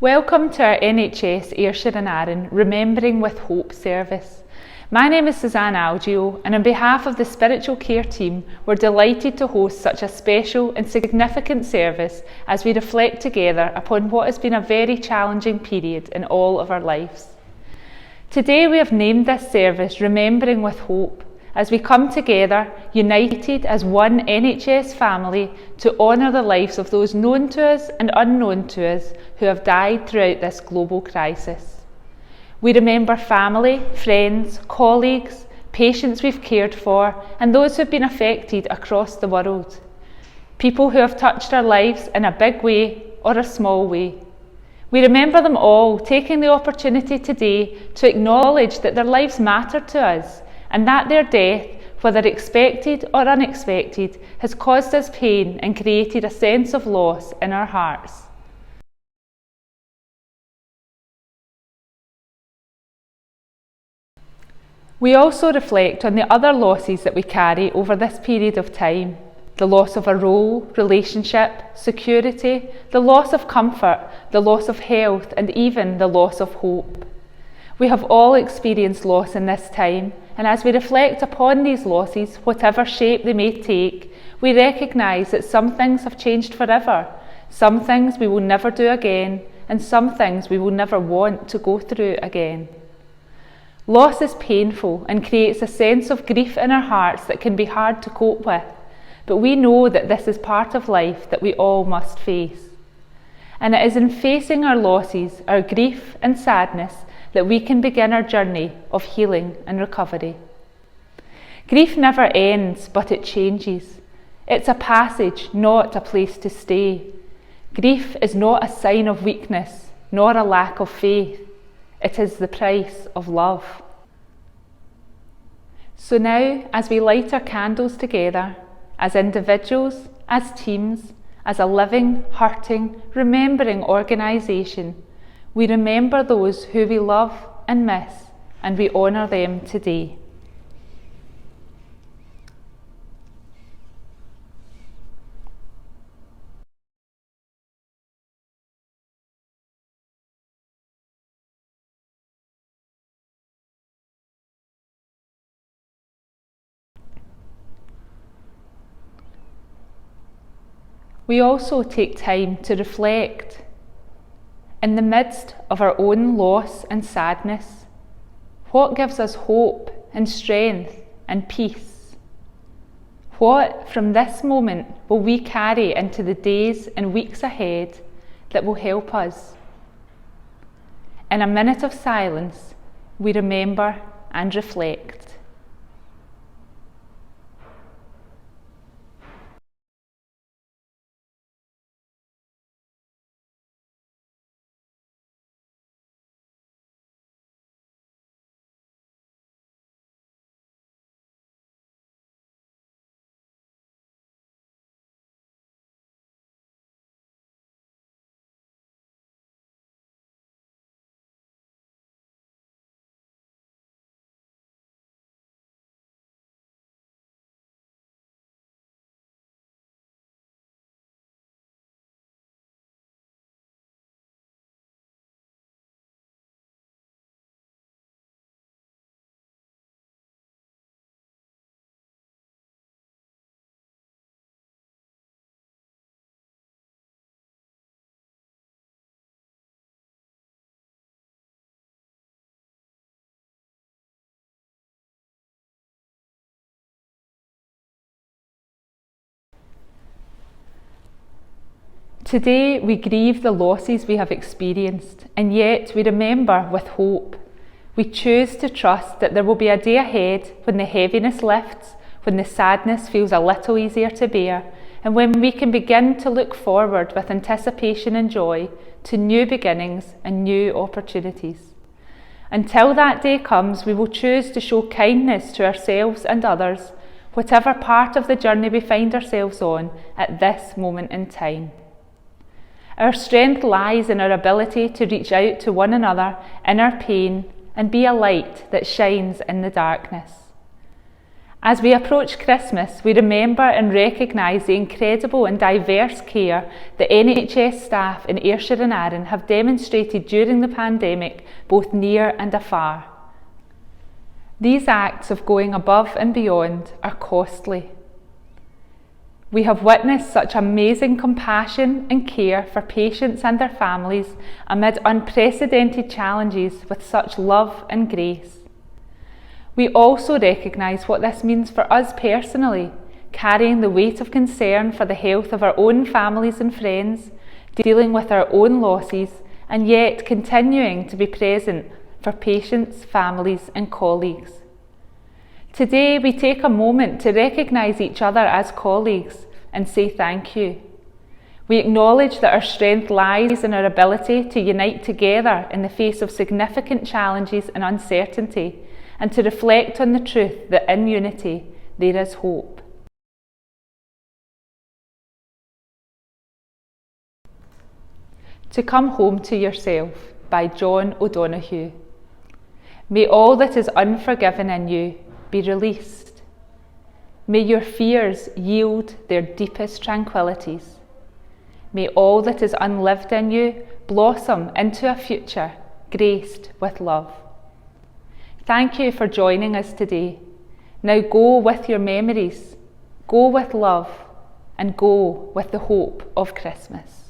Welcome to our NHS Ayrshire Arran Remembering with Hope service. My name is Suzanne Algio, and on behalf of the spiritual care team, we're delighted to host such a special and significant service as we reflect together upon what has been a very challenging period in all of our lives. Today we have named this service Remembering with Hope, as we come together, united as one NHS family to honour the lives of those known to us and unknown to us who have died throughout this global crisis. We remember family, friends, colleagues, patients we've cared for, and those who have been affected across the world. People who have touched our lives in a big way or a small way. We remember them all, taking the opportunity today to acknowledge that their lives matter to us, and that their death, whether expected or unexpected, has caused us pain and created a sense of loss in our hearts. We also reflect on the other losses that we carry over this period of time. The loss of a role, relationship, security, the loss of comfort, the loss of health, and even the loss of hope. We have all experienced loss in this time, and as we reflect upon these losses, whatever shape they may take, we recognise that some things have changed forever, some things we will never do again, and some things we will never want to go through again. Loss is painful and creates a sense of grief in our hearts that can be hard to cope with, but we know that this is part of life that we all must face. And it is in facing our losses, our grief and sadness, that we can begin our journey of healing and recovery. Grief never ends, but it changes. It's a passage, not a place to stay. Grief is not a sign of weakness, nor a lack of faith. It is the price of love. So now, as we light our candles together, as individuals, as teams, as a living, hurting, remembering organisation, we remember those who we love and miss, and we honour them today. We also take time to reflect. In the midst of our own loss and sadness, what gives us hope and strength and peace? What from this moment will we carry into the days and weeks ahead that will help us? In a minute of silence, we remember and reflect. Today we grieve the losses we have experienced, and yet we remember with hope. We choose to trust that there will be a day ahead when the heaviness lifts, when the sadness feels a little easier to bear, and when we can begin to look forward with anticipation and joy to new beginnings and new opportunities. Until that day comes, we will choose to show kindness to ourselves and others, whatever part of the journey we find ourselves on at this moment in time. Our strength lies in our ability to reach out to one another in our pain and be a light that shines in the darkness. As we approach Christmas, we remember and recognise the incredible and diverse care that NHS staff in Ayrshire and Arran have demonstrated during the pandemic, both near and afar. These acts of going above and beyond are costly. We have witnessed such amazing compassion and care for patients and their families amid unprecedented challenges with such love and grace. We also recognise what this means for us personally, carrying the weight of concern for the health of our own families and friends, dealing with our own losses, and yet continuing to be present for patients, families and colleagues. Today we take a moment to recognise each other as colleagues and say thank you. We acknowledge that our strength lies in our ability to unite together in the face of significant challenges and uncertainty, and to reflect on the truth that in unity there is hope. To Come Home to Yourself by John O'Donoghue. May all that is unforgiven in you be released. May your fears yield their deepest tranquillities. May all that is unlived in you blossom into a future graced with love. Thank you for joining us today. Now go with your memories, go with love, and go with the hope of Christmas.